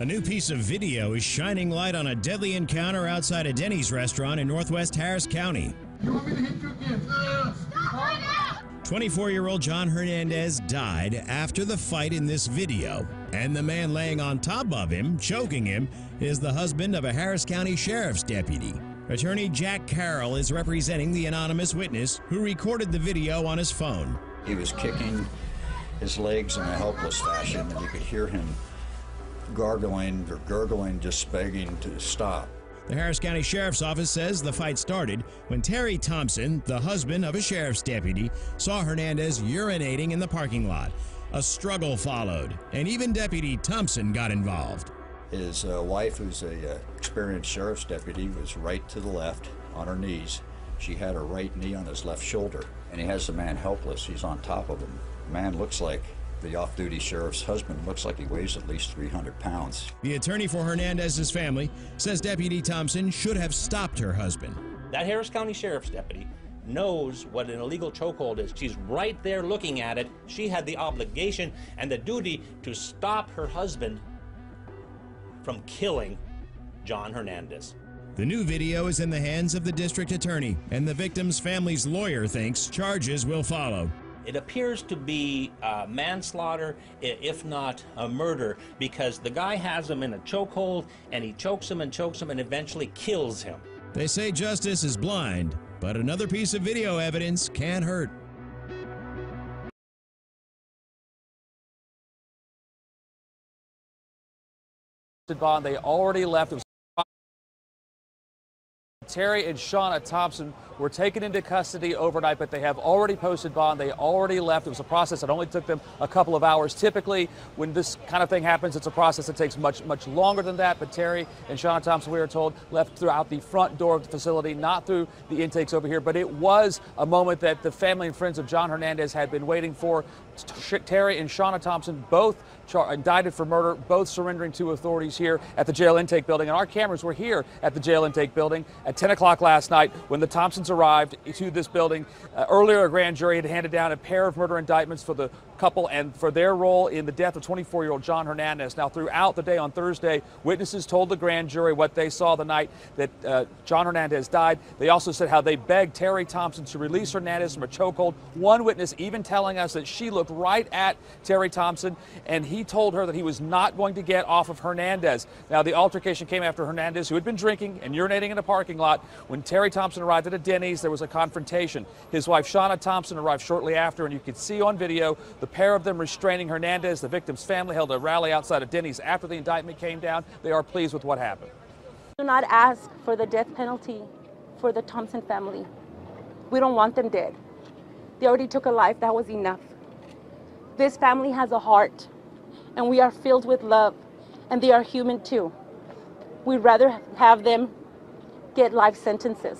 A new piece of video is shining light on a deadly encounter outside a Denny's restaurant in northwest Harris County. You want me to hit you again? Stop right now! 24-year-old John Hernandez died after the fight in this video, and the man laying on top of him, choking him, is the husband of a Harris County Sheriff's deputy. Attorney Jack Carroll is representing the anonymous witness who recorded the video on his phone. He was kicking his legs in a helpless fashion, and you could hear him gurgling, just begging to stop. The Harris County Sheriff's Office says the fight started when Terry Thompson, the husband of a sheriff's deputy, saw Hernandez urinating in the parking lot. A struggle followed, and even Deputy Thompson got involved. His wife, who's a experienced sheriff's deputy, was right to the left on her knees. She had her right knee on his left shoulder, and he has the man helpless. He's on top of him. The man looks like the off-duty sheriff's husband, looks like he weighs at least 300 pounds. The attorney for Hernandez's family says Deputy Thompson should have stopped her husband. That Harris County Sheriff's deputy knows what an illegal chokehold is. She's right there looking at it. She had the obligation and the duty to stop her husband from killing John Hernandez. The new video is in the hands of the district attorney, and the victim's family's lawyer thinks charges will follow. It appears to be manslaughter, if not a murder, because the guy has him in a chokehold, and he chokes him and eventually kills him. They say justice is blind, but another piece of video evidence can't hurt. Bond, they already left. It was Terry and Shauna Thompson were taken into custody overnight, but they have already posted bond. They already left. It was a process that only took them a couple of hours. Typically, when this kind of thing happens, it's a process that takes much longer than that. But Terry and Shauna Thompson, we were told, left throughout the front door of the facility, not through the intakes over here. But it was a moment that the family and friends of John Hernandez had been waiting for. Terry and Shauna Thompson, both indicted for murder, both surrendering to authorities here at the jail intake building. And our cameras were here at the jail intake building at 10 o'clock last night when the Thompsons arrived to this building. Earlier, a grand jury had handed down a pair of murder indictments for the couple and for their role in the death of 24-year-old John Hernandez. Now, throughout the day on Thursday, witnesses told the grand jury what they saw the night that John Hernandez died. They also said how they begged Terry Thompson to release Hernandez from a chokehold. One witness even telling us that she looked right at Terry Thompson, and he told her that he was not going to get off of Hernandez. Now, the altercation came after Hernandez, who had been drinking and urinating in a parking lot. When Terry Thompson arrived at a Denny's, there was a confrontation. His wife, Shauna Thompson, arrived shortly after, and you could see on video the pair of them restraining Hernandez. The victim's family held a rally outside of Denny's after the indictment came down. They are pleased with what happened. Do not ask for the death penalty for the Thompson family. We don't want them dead. They already took a life. That was enough. This family has a heart, and we are filled with love, and they are human too. We'd rather have them get life sentences.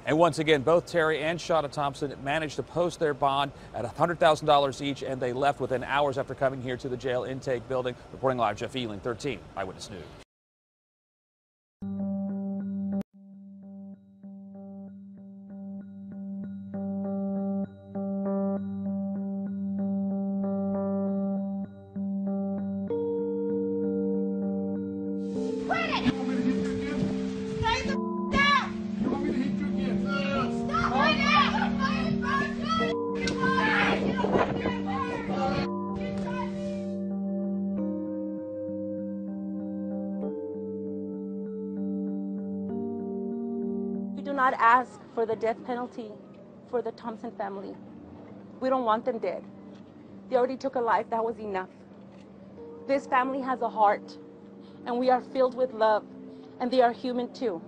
And once again, both Terry and Shauna Thompson managed to post their bond at $100,000 each, and they left within hours after coming here to the jail intake building. Reporting live, Jeff Ealing, 13 Eyewitness News. Do not ask for the death penalty for the Thompson family. We don't want them dead. They already took a life. That was enough. This family has a heart, and we are filled with love, and they are human too.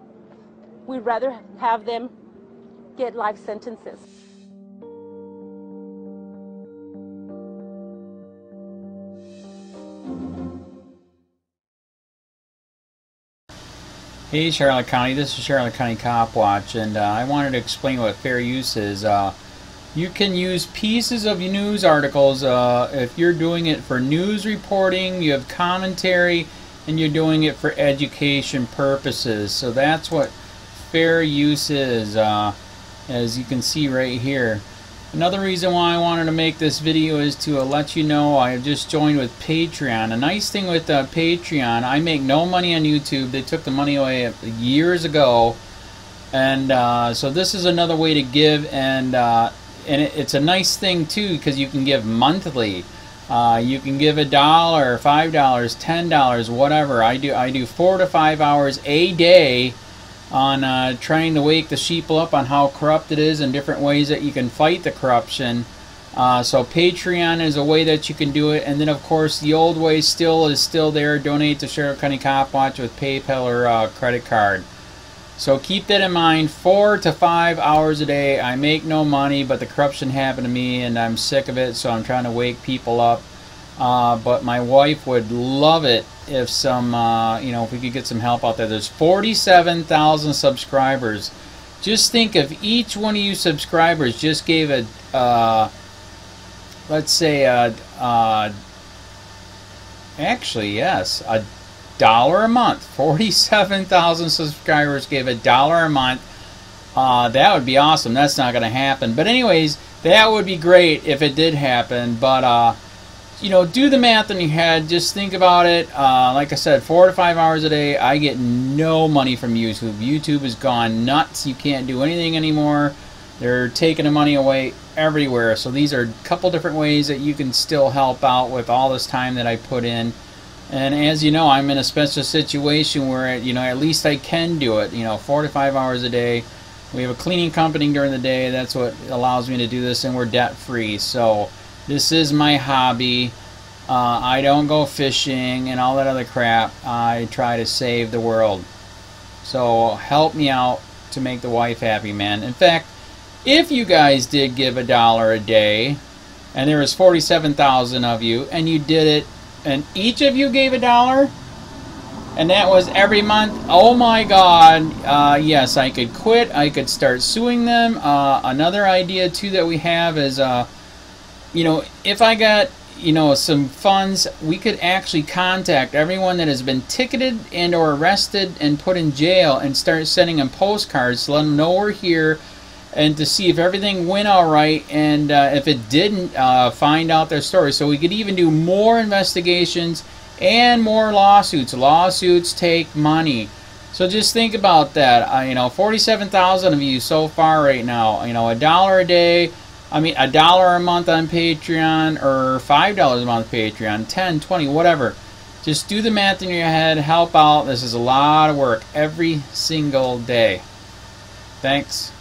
We'd rather have them get life sentences. Hey Charlotte County, this is Charlotte County COPWATCH, and I wanted to explain what fair use is. You can use pieces of news articles if you're doing it for news reporting, you have commentary, and you're doing it for education purposes. So that's what fair use is, as you can see right here. Another reason why I wanted to make this video is to let you know I have just joined with Patreon. A nice thing with Patreon, I make no money on YouTube. They took the money away years ago. And so this is another way to give, and it's a nice thing too, because you can give monthly. You can give $1, $5, $10, whatever. I do 4 to 5 hours a day on trying to wake the sheeple up on how corrupt it is and different ways that you can fight the corruption. So Patreon is a way that you can do it, and then of course the old way is still there. Donate to Sheriff County Cop Watch with PayPal or credit card. So keep that in mind. 4 to 5 hours a day. I make no money, but the corruption happened to me and I'm sick of it, so I'm trying to wake people up. But my wife would love it if some, if we could get some help out there. There's 47,000 subscribers. Just think if each one of you subscribers just gave a, let's say, actually, yes, $1 a month. 47,000 subscribers gave $1 a month. That would be awesome. That's not going to happen. But anyways, that would be great if it did happen. But, do the math in your head. Just think about it. Like I said, 4 to 5 hours a day. I get no money from YouTube. YouTube has gone nuts. You can't do anything anymore. They're taking the money away everywhere. So these are a couple different ways that you can still help out with all this time that I put in. And as you know, I'm in a special situation where, at least I can do it, 4 to 5 hours a day. We have a cleaning company during the day. That's what allows me to do this, and we're debt-free. So this is my hobby. I don't go fishing and all that other crap. I try to save the world. So help me out to make the wife happy, man. In fact, if you guys did give $1 a day, and there was 47,000 of you, and you did it, and each of you gave $1, and that was every month, oh my God, yes, I could quit. I could start suing them. Another idea too that we have is, if I got, some funds, we could actually contact everyone that has been ticketed and or arrested and put in jail and start sending them postcards to let them know we're here, and to see if everything went all right, and if it didn't, find out their story. So we could even do more investigations and more lawsuits. Lawsuits take money. So just think about that. 47,000 of you so far right now. $1 a day. $1 a month on Patreon, or $5 a month Patreon, 10, 20, whatever. Just do the math in your head. Help out. This is a lot of work every single day. Thanks.